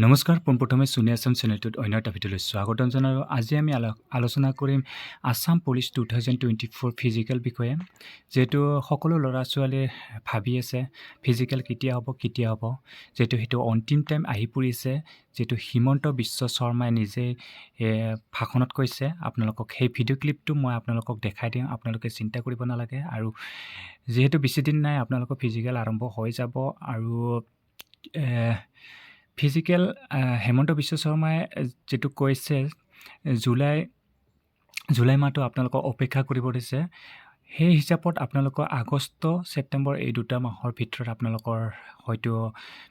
নমস্কাৰ, পোনপ্ৰথমে শুনি আছাম চেনেলটোত অন্য এটা ভিডিঅ'লৈ স্বাগতম জনালোঁ। আজি আমি আলোচনা কৰিম আছাম পুলিচ 2024 ফিজিকেল বিষয়ে। যিহেতু সকলো ল'ৰা ছোৱালীয়ে ভাবি আছে ফিজিকেল কেতিয়া হ'ব। যিহেতু সেইটো অন্তিম টাইম আহি পৰিছে। যিহেতু হিমন্ত বিশ্ব শৰ্মাই নিজে ভাষণত কৈছে। আপোনালোকক সেই ভিডিঅ' ক্লিপটো মই আপোনালোকক দেখাই দিম। আপোনালোকে চিন্তা কৰিব নালাগে। আৰু যিহেতু বেছিদিন নাই আপোনালোকৰ ফিজিকেল আৰম্ভ হৈ যাব। আৰু ফিজিকেল হেমন্ত বিশ্ব শৰ্মাই যিটো কৈছে জুলাই মাহটো আপোনালোকক অপেক্ষা কৰিব দিছে। সেই হিচাপত আপোনালোকৰ আগষ্ট ছেপ্টেম্বৰ এই দুটা মাহৰ ভিতৰত আপোনালোকৰ হয়তো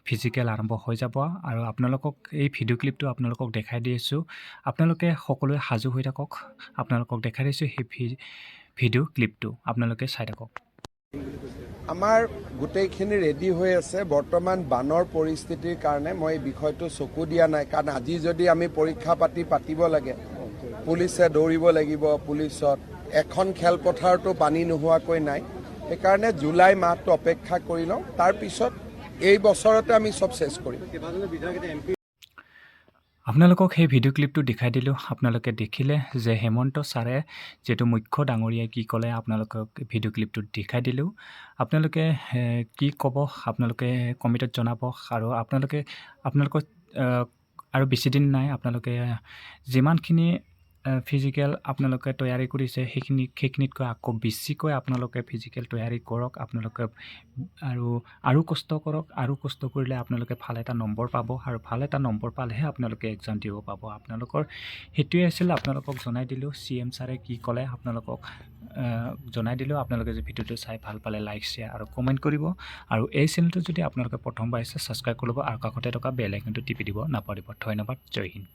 ফিজিকেল আৰম্ভ হৈ যাব। আৰু আপোনালোকক এই ভিডিঅ' ক্লিপটো আপোনালোকক দেখাই দি আছোঁ। আপোনালোকে সকলোৱে সাজু হৈ থাকক। আপোনালোকক দেখাই দিছোঁ সেই ভিডিঅ' ক্লিপটো আপোনালোকে চাই থাকক। আমাৰ গোটেইখিনি ৰেডি হৈ আছে। বৰ্তমান বানৰ পৰিস্থিতিৰ কাৰণে মই এই বিষয়টো চকু দিয়া নাই, কাৰণ আজি যদি আমি পৰীক্ষা পাতিব লাগে, পুলিচে দৌৰিব লাগিব। পুলিচত এখন খেলপথাৰতো পানী নোহোৱাকৈ নাই। সেইকাৰণে জুলাই মাহটো অপেক্ষা কৰি লওঁ। তাৰপিছত এই বছৰতে আমি চব চেছ কৰিম। আপোনালোকক সেই ভিডিঅ' ক্লিপটো দেখাই দিলোঁ। আপোনালোকে দেখিলে যে হেমন্ত ছাৰে যিহেতু মুখ্য ডাঙৰীয়াই কি ক'লে আপোনালোকক ভিডিঅ' ক্লিপটো দেখাই দিলোঁ। আপোনালোকে কি ক'ব আপোনালোকে কমেণ্টত জনাব। আৰু আপোনালোকৰ আৰু বেছিদিন নাই। আপোনালোকে যিমানখিনি ফিজিকেল আপোনালোকে তৈয়াৰী কৰিছে সেইখিনিতকৈ আকৌ বেছিকৈ আপোনালোকে ফিজিকেল তৈয়াৰী কৰক। আপোনালোকে আৰু কষ্ট কৰক। আৰু কষ্ট কৰিলে আপোনালোকে ভাল এটা নম্বৰ পাব। আৰু ভাল এটা নম্বৰ পালেহে আপোনালোকে এক্সাম দিব পাব। আপোনালোকৰ সেইটোৱে আছিল। আপোনালোকক জনাই দিলোঁ CM ছাৰে কি ক'লে আপোনালোকক জনাই দিলোঁ। আপোনালোকে যে ভিডিঅ'টো চাই ভাল পালে লাইক শ্বেয়াৰ আৰু কমেণ্ট কৰিব। আৰু এই চেনেলটো যদি আপোনালোকে প্ৰথমবাৰ আছে ছাবস্ক্ৰাইব কৰিব আৰু কাষতে থকা বেল আইকনটো টিপি দিব নাপাহৰিব। ধন্যবাদ। জয় হিন্দ।